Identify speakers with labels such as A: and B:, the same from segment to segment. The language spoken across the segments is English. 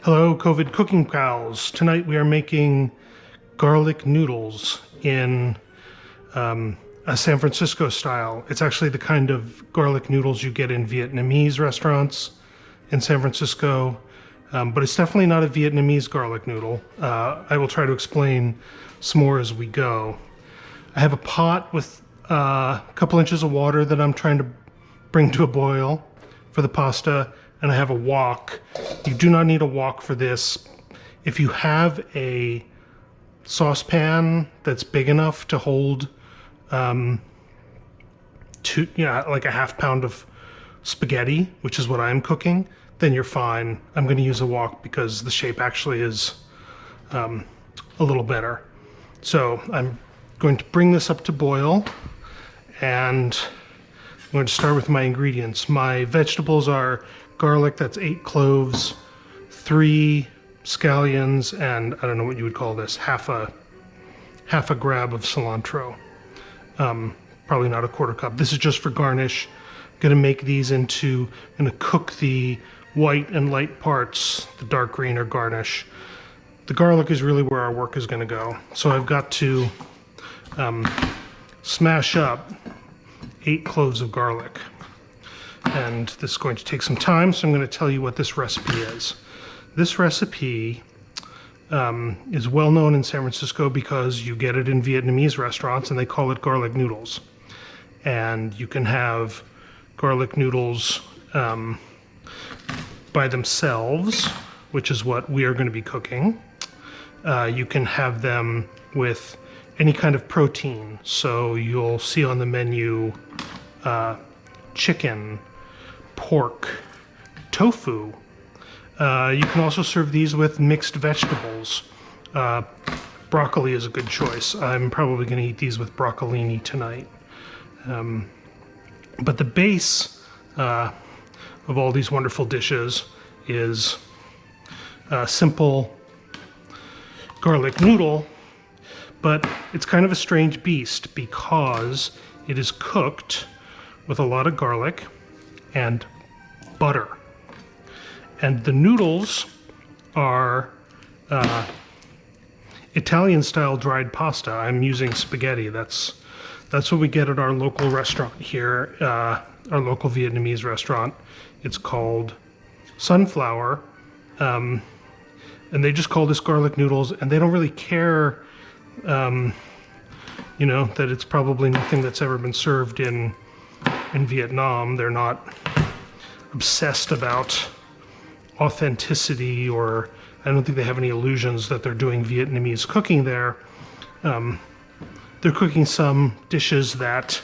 A: Hello, COVID cooking pals. Tonight we are making garlic noodles in a San Francisco style. It's actually the kind of garlic noodles you get in Vietnamese restaurants in San Francisco, but it's definitely not a Vietnamese garlic noodle. I will try to explain some more as we go. I have a pot with a couple inches of water that I'm trying to bring to a boil for the pasta, and I have a wok. You do not need a wok for this. If you have a saucepan that's big enough to hold like a half pound of spaghetti, which is what I'm cooking, then you're fine. I'm going to use a wok because the shape actually is a little better. So I'm going to bring this up to boil, and I'm going to start with my ingredients. My vegetables are garlic, that's 8 cloves, 3 scallions, and I don't know what you would call this, half a grab of cilantro. Probably not a quarter cup. This is just for garnish. I'm gonna make these I'm gonna cook the white and light parts, the dark green are garnish. The garlic is really where our work is gonna go. So I've got to smash up 8 cloves of garlic. And this is going to take some time, so I'm going to tell you what this recipe is. This recipe is well known in San Francisco because you get it in Vietnamese restaurants and they call it garlic noodles. And you can have garlic noodles by themselves, which is what we are going to be cooking. You can have them with any kind of protein. So you'll see on the menu chicken, pork, tofu. You can also serve these with mixed vegetables. Broccoli is a good choice. I'm probably going to eat these with broccolini tonight. But the base of all these wonderful dishes is a simple garlic noodle, but it's kind of a strange beast because it is cooked with a lot of garlic and butter. And the noodles are Italian style dried pasta. I'm using spaghetti. That's what we get at our local restaurant here, our local Vietnamese restaurant. It's called Sunflower. And they just call this garlic noodles, and they don't really care that it's probably nothing that's ever been served in Vietnam. They're not obsessed about authenticity, or I don't think they have any illusions that they're doing Vietnamese cooking there. They're cooking some dishes that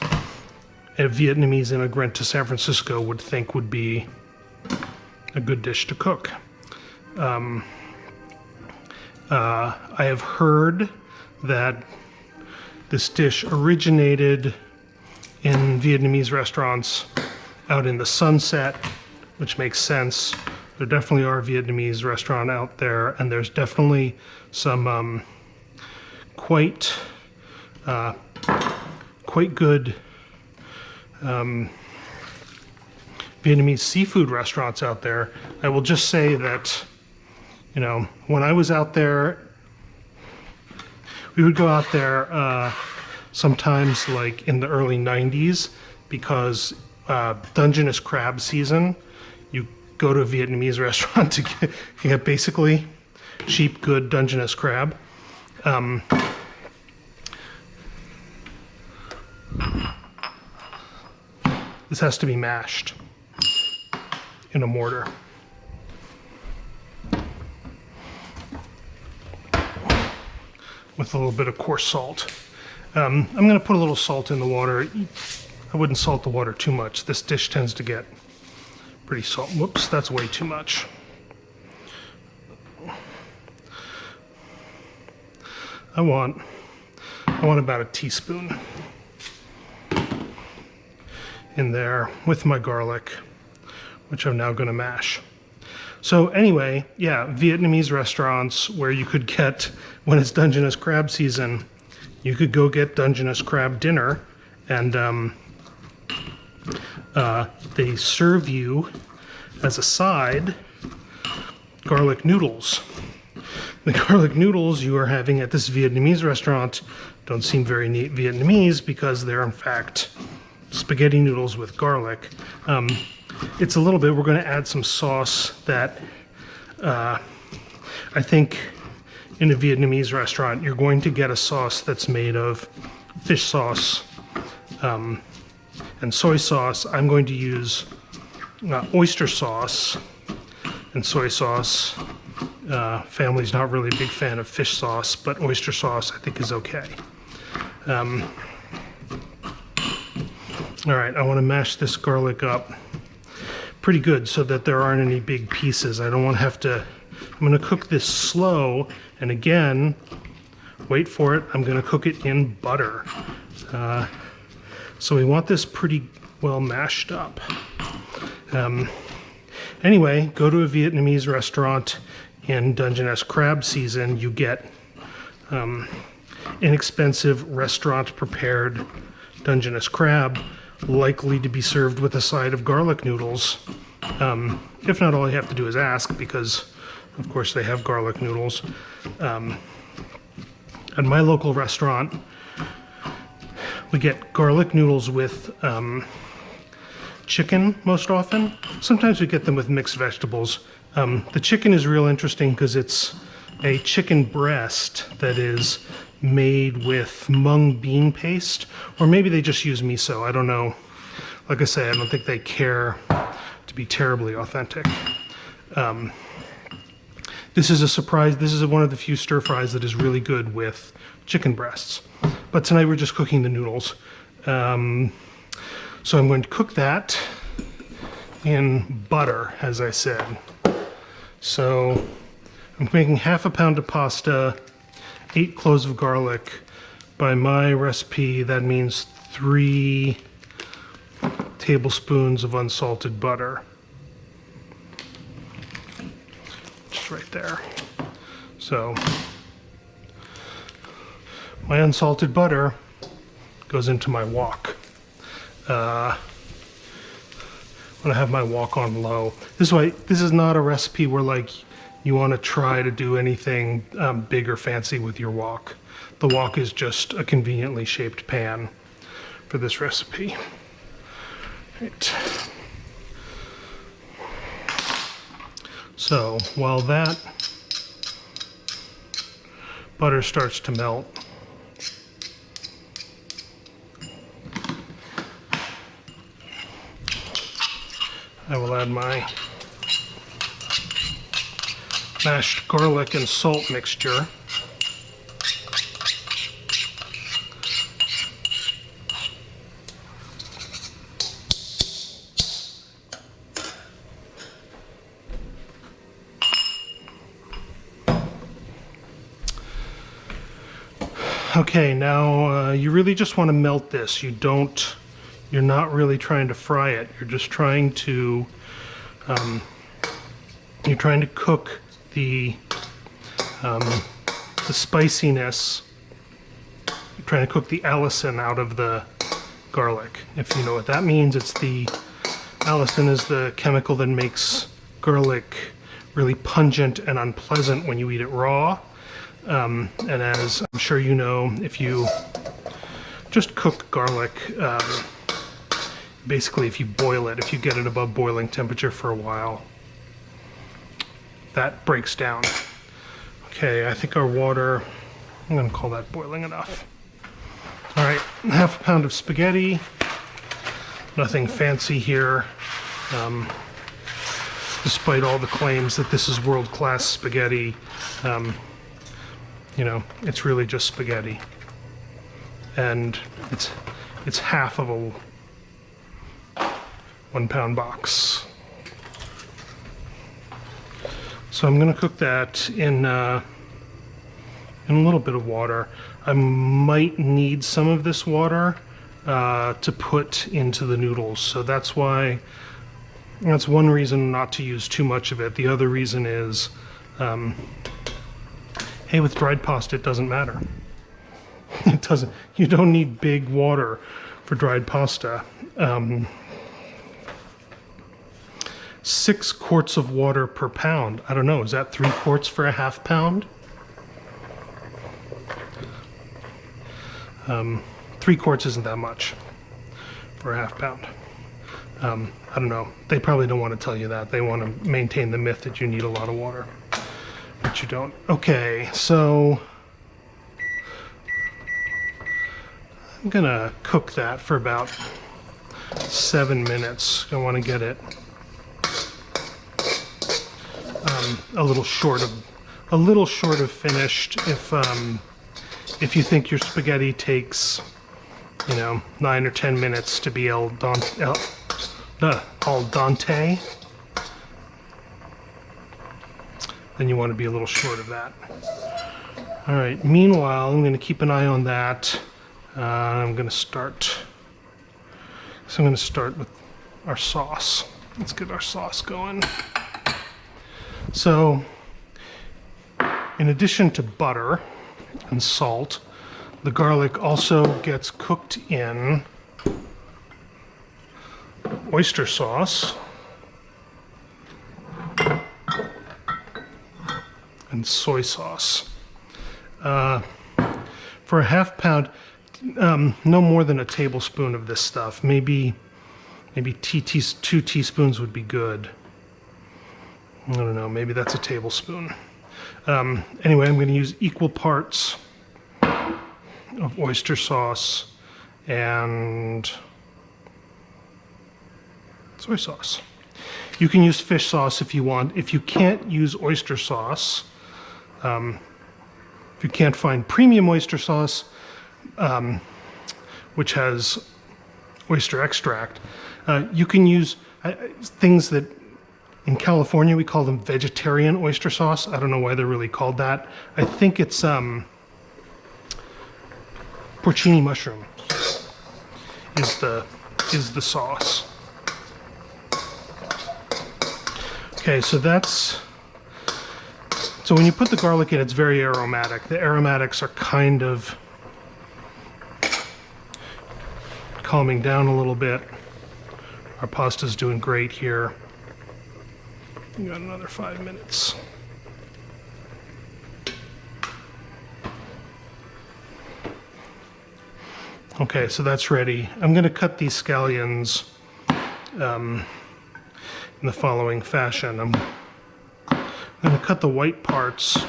A: a Vietnamese immigrant to San Francisco would think would be a good dish to cook. I have heard that this dish originated in Vietnamese restaurants out in the Sunset, which makes sense. There definitely are Vietnamese restaurants out there, and there's definitely some quite good Vietnamese seafood restaurants out there. I will just say that, when I was out there, we would go out there sometimes like in the early 90s because Dungeness crab season, you go to a Vietnamese restaurant to get basically cheap, good Dungeness crab. This has to be mashed in a mortar. With a little bit of coarse salt. I'm going to put a little salt in the water. I wouldn't salt the water too much. This dish tends to get pretty salt. Whoops, that's way too much. I want about a teaspoon in there with my garlic, which I'm now going to mash. So anyway, yeah, Vietnamese restaurants where you could get, when it's Dungeness crab season, you could go get Dungeness crab dinner, and they serve you as a side garlic noodles. The garlic noodles you are having at this Vietnamese restaurant don't seem very Vietnamese because they're in fact spaghetti noodles with garlic. It's a little bit, we're going to add some sauce that I think in a Vietnamese restaurant you're going to get a sauce that's made of fish sauce and soy sauce. I'm going to use oyster sauce and soy sauce. Family's not really a big fan of fish sauce, but oyster sauce I think is okay. All right, I want to mash this garlic up pretty good so that there aren't any big pieces. I don't want to have to, I'm going to cook this slow, and again, wait for it, I'm going to cook it in butter. So we want this pretty well mashed up. Anyway, go to a Vietnamese restaurant in Dungeness crab season, you get inexpensive restaurant prepared Dungeness crab, likely to be served with a side of garlic noodles. If not, all you have to do is ask, because of course they have garlic noodles. At my local restaurant, we get garlic noodles with chicken most often. Sometimes we get them with mixed vegetables. The chicken is real interesting because it's a chicken breast that is made with mung bean paste, or maybe they just use miso, I don't know. Like I say, I don't think they care to be terribly authentic. This is a surprise. This is one of the few stir fries that is really good with chicken breasts. But tonight we're just cooking the noodles. So I'm going to cook that in butter, as I said. So I'm making half a pound of pasta, 8 cloves of garlic. By my recipe, that means 3 tablespoons of unsalted butter. Just right there. So my unsalted butter goes into my wok. I'm gonna have my wok on low. This is not a recipe where like you want to try to do anything big or fancy with your wok. The wok is just a conveniently shaped pan for this recipe. Right. So while that butter starts to melt, I will add my mashed garlic and salt mixture. Okay, now you really just want to melt this. You're not really trying to fry it. You're just trying to cook the spiciness. You're trying to cook the allicin out of the garlic. If you know what that means, allicin is the chemical that makes garlic really pungent and unpleasant when you eat it raw. And as I'm sure you know, if you just cook garlic, basically if you boil it, if you get it above boiling temperature for a while, that breaks down. Okay, I think our water, I'm gonna call that boiling enough. All right, half a pound of spaghetti, nothing fancy here. Despite all the claims that this is world-class spaghetti, you know, it's really just spaghetti. And it's half of a 1-pound box. So I'm gonna cook that in a little bit of water. I might need some of this water to put into the noodles. So that's one reason not to use too much of it. The other reason is, hey, with dried pasta, it doesn't matter. It doesn't, you don't need big water for dried pasta. 6 quarts of water per pound. I don't know, is that 3 quarts for a half pound? 3 quarts isn't that much for a half pound. I don't know. They probably don't want to tell you that. They want to maintain the myth that you need a lot of water, but you don't. Okay, so I'm gonna cook that for about 7 minutes. I want to get it a little short of finished. If you think your spaghetti takes, you know, 9 or 10 minutes to be al dente, then you want to be a little short of that. All right, meanwhile, I'm going to keep an eye on that. I'm going to start with our sauce. Let's get our sauce going. So, in addition to butter and salt, the garlic also gets cooked in oyster sauce and soy sauce. For a half pound, no more than a tablespoon of this stuff. Maybe 2 teaspoons would be good. I don't know, maybe that's a tablespoon. Anyway, I'm going to use equal parts of oyster sauce and soy sauce. You can use fish sauce if you want. If you can't use oyster sauce, if you can't find premium oyster sauce, which has oyster extract, you can use things that in California we call them vegetarian oyster sauce. I don't know why they're really called that. I think it's porcini mushroom is the sauce. Okay, so when you put the garlic in, it's very aromatic. The aromatics are kind of calming down a little bit. Our pasta's doing great here. We got another 5 minutes. Okay, so that's ready. I'm going to cut these scallions in the following fashion. I'm going to cut the white parts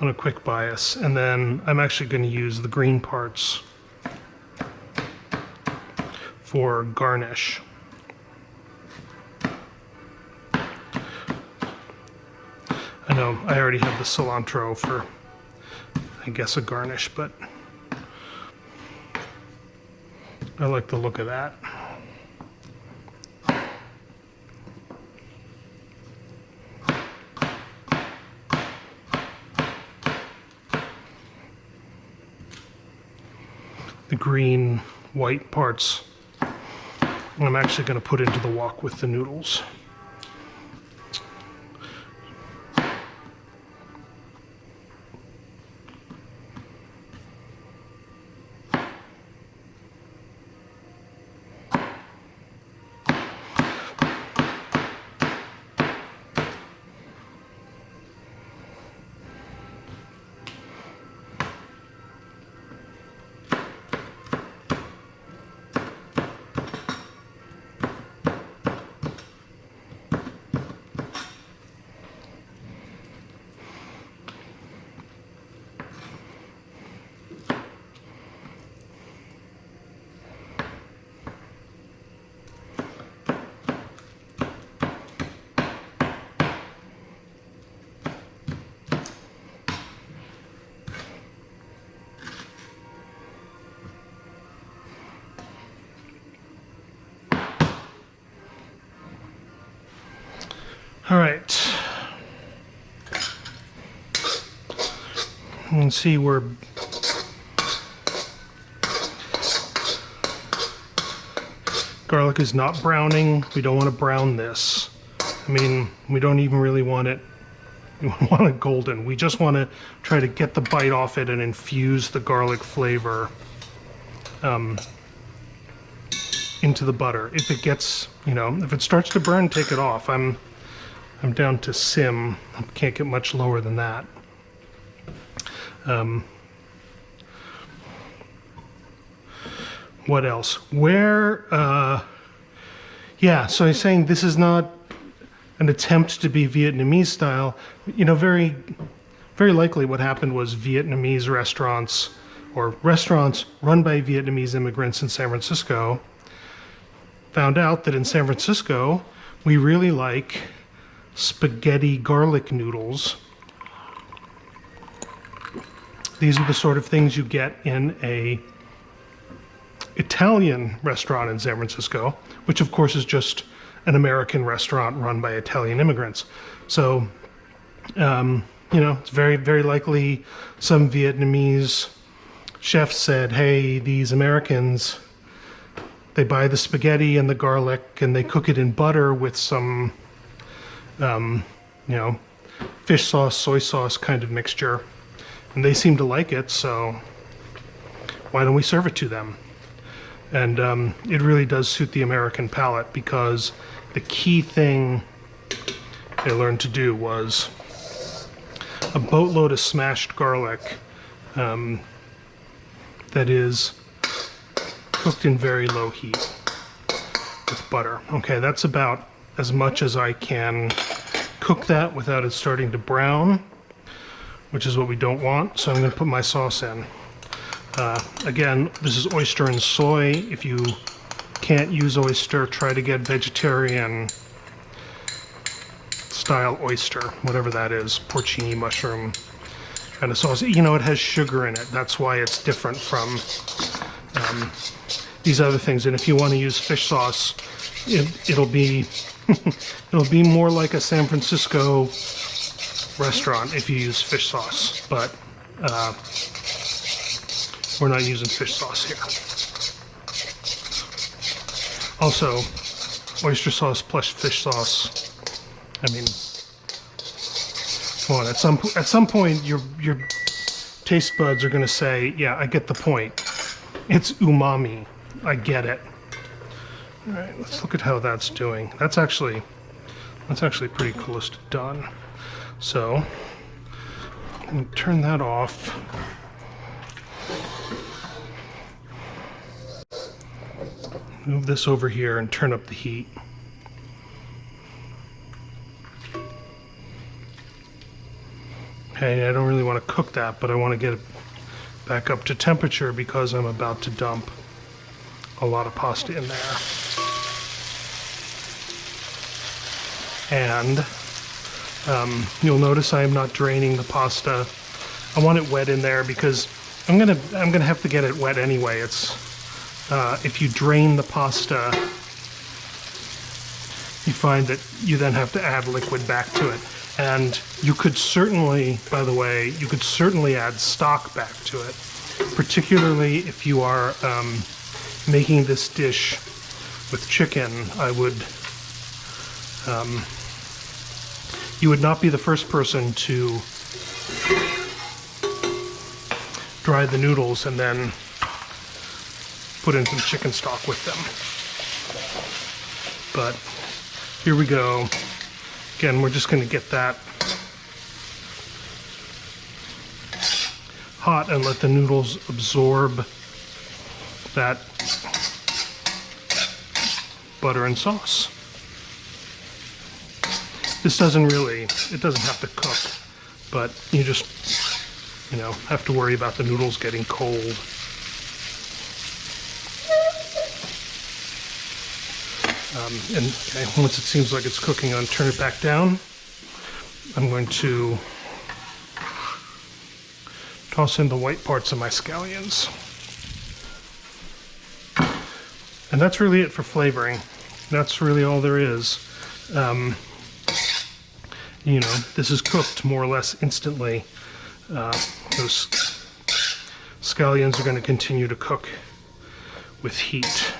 A: on a quick bias, and then I'm actually going to use the green parts for garnish. I know I already have the cilantro for, I guess, a garnish, but I like the look of that. The green, white parts I'm actually going to put into the wok with the noodles. All right. You can see we're garlic is not browning. We don't want to brown this. I mean, we don't even really want it. We want it golden. We just want to try to get the bite off it and infuse the garlic flavor into the butter. If it gets, if it starts to burn, take it off. I'm down to sim. I can't get much lower than that. What else? Yeah, so I'm saying this is not an attempt to be Vietnamese style. Very, very likely what happened was Vietnamese restaurants or restaurants run by Vietnamese immigrants in San Francisco found out that in San Francisco, we really like spaghetti garlic noodles. These are the sort of things you get in a Italian restaurant in San Francisco, which of course is just an American restaurant run by Italian immigrants. So, it's very, very likely some Vietnamese chefs said, hey, these Americans, they buy the spaghetti and the garlic and they cook it in butter with some, fish sauce, soy sauce kind of mixture. And they seem to like it, so why don't we serve it to them? And it really does suit the American palate, because the key thing they learned to do was a boatload of smashed garlic that is cooked in very low heat with butter. Okay, that's about as much as I can cook that without it starting to brown, which is what we don't want. So I'm going to put my sauce in. Again, this is oyster and soy. If you can't use oyster, try to get vegetarian style oyster, whatever that is, porcini mushroom kind of sauce. It has sugar in it. That's why it's different from these other things. And if you want to use fish sauce, it'll be it'll be more like a San Francisco restaurant if you use fish sauce, but we're not using fish sauce here. Also, oyster sauce plus fish sauce. I mean, come on, at some point your taste buds are going to say, yeah, I get the point. It's umami. I get it. All right, let's look at how that's doing. That's actually pretty close to done. So, I'm going to turn that off. Move this over here and turn up the heat. Okay, I don't really want to cook that, but I want to get it back up to temperature because I'm about to dump a lot of pasta in there. And you'll notice I am not draining the pasta. I want it wet in there because I'm gonna have to get it wet anyway. It's if you drain the pasta, you find that you then have to add liquid back to it. And you could certainly, by the way, add stock back to it, particularly if you are making this dish with chicken. You would not be the first person to dry the noodles and then put in some chicken stock with them. But here we go. Again, we're just going to get that hot and let the noodles absorb that butter and sauce. This doesn't have to cook, but you just, have to worry about the noodles getting cold. And once it seems like it's cooking, I'll turn it back down. I'm going to toss in the white parts of my scallions. And that's really it for flavoring. That's really all there is. This is cooked more or less instantly. Those scallions are going to continue to cook with heat.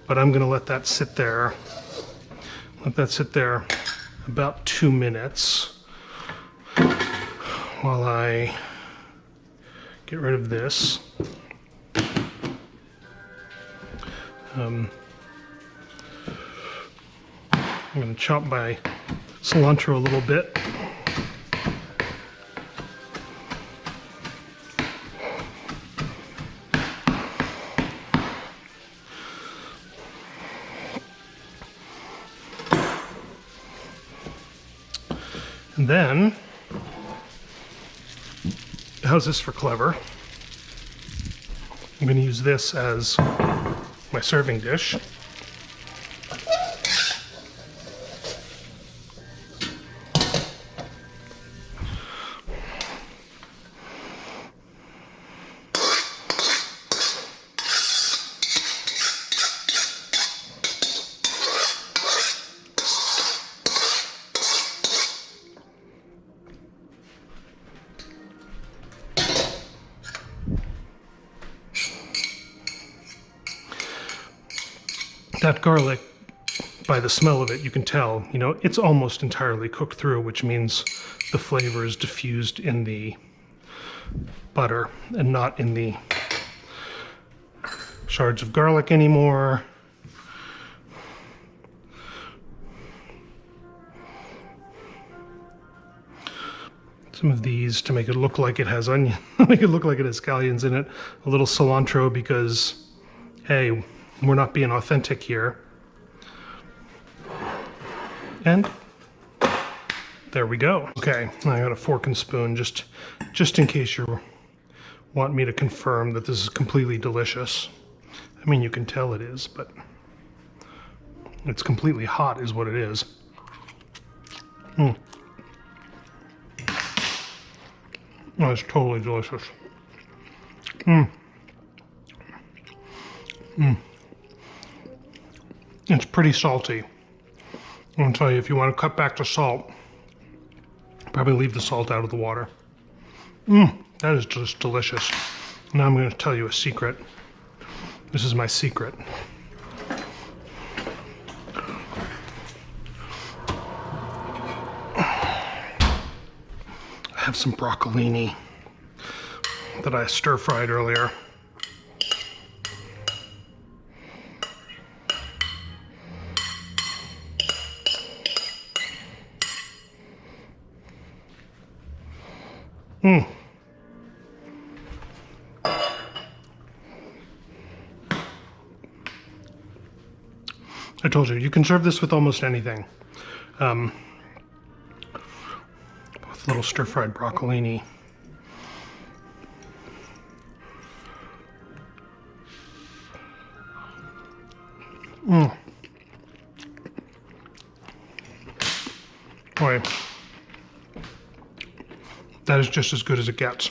A: But I'm going to let that sit there. About 2 minutes while I get rid of this. I'm going to chop my cilantro a little bit. And then, how's this for clever? I'm going to use this as my serving dish. That garlic, by the smell of it, you can tell, you know, it's almost entirely cooked through, which means the flavor is diffused in the butter and not in the shards of garlic anymore. Some of these to make it look like it has onion, make it look like it has scallions in it. A little cilantro because, hey, we're not being authentic here. And there we go. Okay, I got a fork and spoon just in case you want me to confirm that this is completely delicious. I mean, you can tell it is, but it's completely hot is what it is. Oh, it's totally delicious. It's pretty salty. I'm gonna tell you, if you want to cut back to salt, probably leave the salt out of the water. That is just delicious. Now I'm going to tell you a secret. This is my secret. I have some broccolini that I stir-fried earlier. I told you, you can serve this with almost anything. With a little stir-fried broccolini. Boy, that is just as good as it gets.